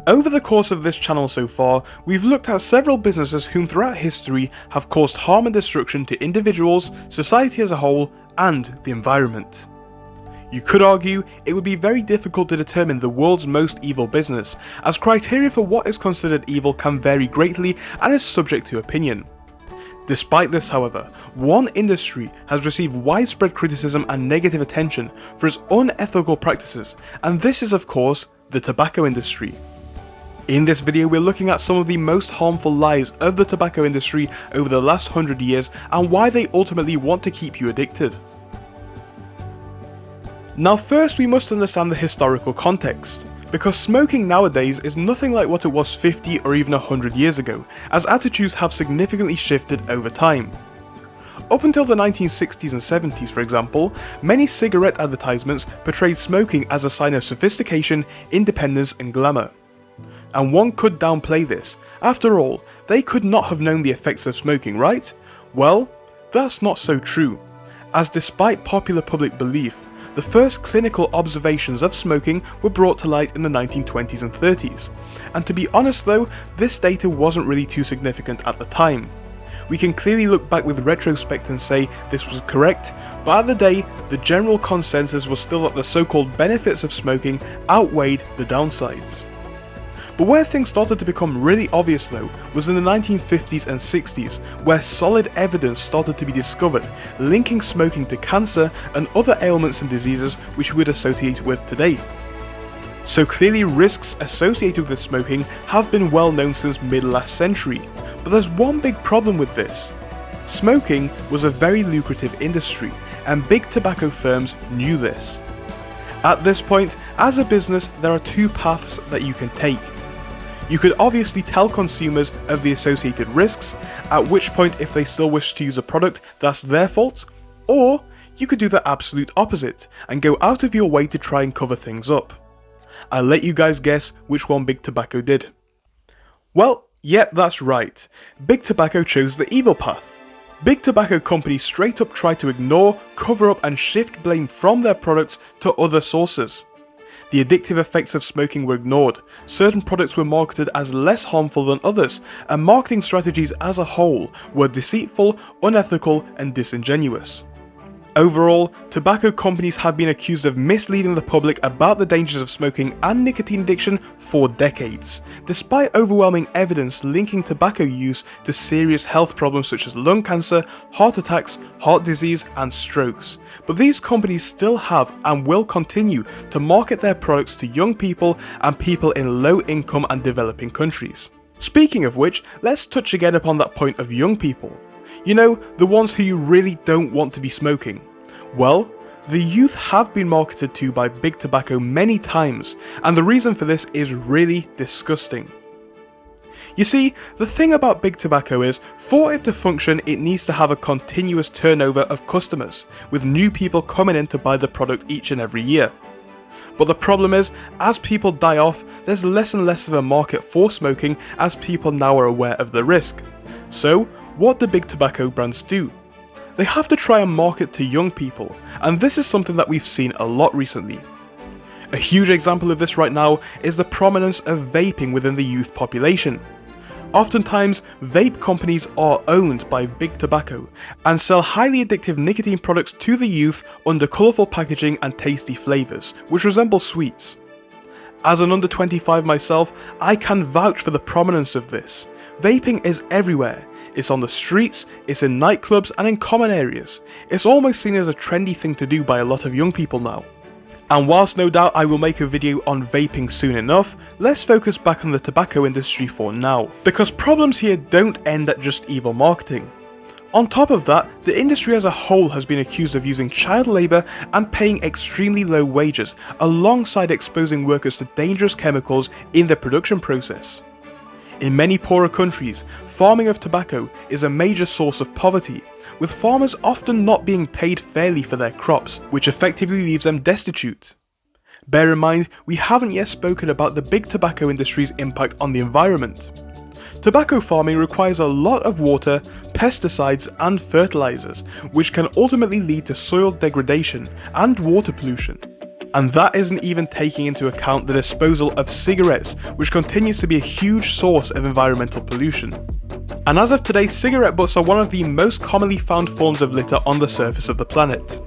Over the course of this channel so far, we've looked at several businesses whom throughout history have caused harm and destruction to individuals, society as a whole, and the environment. You could argue it would be very difficult to determine the world's most evil business, as criteria for what is considered evil can vary greatly and is subject to opinion. Despite this, however, one industry has received widespread criticism and negative attention for its unethical practices, and this is of course the tobacco industry. In this video, we're looking at some of the most harmful lies of the tobacco industry over the last 100 years and why they ultimately want to keep you addicted. Now first we must understand the historical context, because smoking nowadays is nothing like what it was 50 or even 100 years ago, as attitudes have significantly shifted over time. Up until the 1960s and 70s, for example, many cigarette advertisements portrayed smoking as a sign of sophistication, independence and glamour. And one could downplay this. After all, they could not have known the effects of smoking, right? Well, that's not so true, as despite popular public belief, the first clinical observations of smoking were brought to light in the 1920s and 30s, and to be honest though, this data wasn't really too significant at the time. We can clearly look back with retrospect and say this was correct, but at the day, the general consensus was still that the so-called benefits of smoking outweighed the downsides. But where things started to become really obvious though was in the 1950s and 60s, where solid evidence started to be discovered linking smoking to cancer and other ailments and diseases which we would associate with today. So clearly risks associated with smoking have been well known since mid last century, but there's one big problem with this. Smoking was a very lucrative industry and big tobacco firms knew this. At this point, as a business, there are two paths that you can take. You could obviously tell consumers of the associated risks, at which point if they still wish to use a product, that's their fault, or you could do the absolute opposite and go out of your way to try and cover things up. I'll let you guys guess which one Big Tobacco did. Well, yep, that's right. Big Tobacco chose the evil path. Big tobacco companies straight up tried to ignore, cover up and shift blame from their products to other sources. The addictive effects of smoking were ignored, certain products were marketed as less harmful than others, and marketing strategies as a whole were deceitful, unethical, and disingenuous. Overall, tobacco companies have been accused of misleading the public about the dangers of smoking and nicotine addiction for decades, despite overwhelming evidence linking tobacco use to serious health problems such as lung cancer, heart attacks, heart disease, and strokes. But these companies still have and will continue to market their products to young people and people in low-income and developing countries. Speaking of which, let's touch again upon that point of young people. You know, the ones who you really don't want to be smoking. Well, the youth have been marketed to by Big Tobacco many times, and the reason for this is really disgusting. You see, the thing about Big Tobacco is, for it to function, it needs to have a continuous turnover of customers, with new people coming in to buy the product each and every year. But the problem is, as people die off, there's less and less of a market for smoking as people now are aware of the risk. So, what do Big Tobacco brands do? They have to try and market to young people, and this is something that we've seen a lot recently. A huge example of this right now is the prominence of vaping within the youth population. Oftentimes, vape companies are owned by Big Tobacco and sell highly addictive nicotine products to the youth under colourful packaging and tasty flavours, which resemble sweets. As an under 25 myself, I can vouch for the prominence of this. Vaping is everywhere. It's on the streets, it's in nightclubs and in common areas. It's almost seen as a trendy thing to do by a lot of young people now. And whilst no doubt I will make a video on vaping soon enough, let's focus back on the tobacco industry for now, because problems here don't end at just evil marketing. On top of that, the industry as a whole has been accused of using child labour and paying extremely low wages, alongside exposing workers to dangerous chemicals in the production process. In many poorer countries, farming of tobacco is a major source of poverty, with farmers often not being paid fairly for their crops, which effectively leaves them destitute. Bear in mind, we haven't yet spoken about the Big Tobacco industry's impact on the environment. Tobacco farming requires a lot of water, pesticides and fertilizers, which can ultimately lead to soil degradation and water pollution. And that isn't even taking into account the disposal of cigarettes, which continues to be a huge source of environmental pollution. And as of today, cigarette butts are one of the most commonly found forms of litter on the surface of the planet.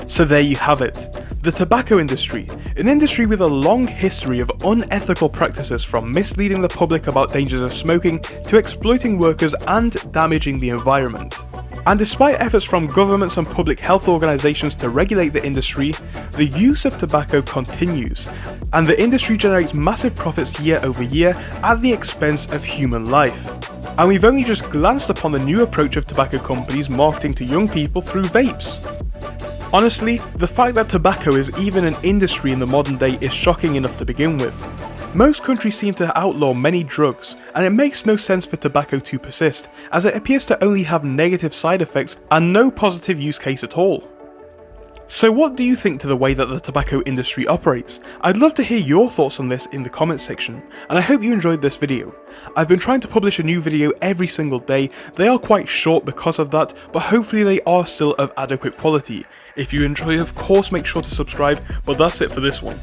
So there you have it, the tobacco industry, an industry with a long history of unethical practices, from misleading the public about dangers of smoking to exploiting workers and damaging the environment. And despite efforts from governments and public health organisations to regulate the industry, the use of tobacco continues, and the industry generates massive profits year over year at the expense of human life. And we've only just glanced upon the new approach of tobacco companies marketing to young people through vapes. Honestly, the fact that tobacco is even an industry in the modern day is shocking enough to begin with. Most countries seem to outlaw many drugs, and it makes no sense for tobacco to persist, as it appears to only have negative side effects and no positive use case at all. So what do you think to the way that the tobacco industry operates? I'd love to hear your thoughts on this in the comments section, and I hope you enjoyed this video. I've been trying to publish a new video every single day. They are quite short because of that, but hopefully they are still of adequate quality. If you enjoy, of course make sure to subscribe, but that's it for this one.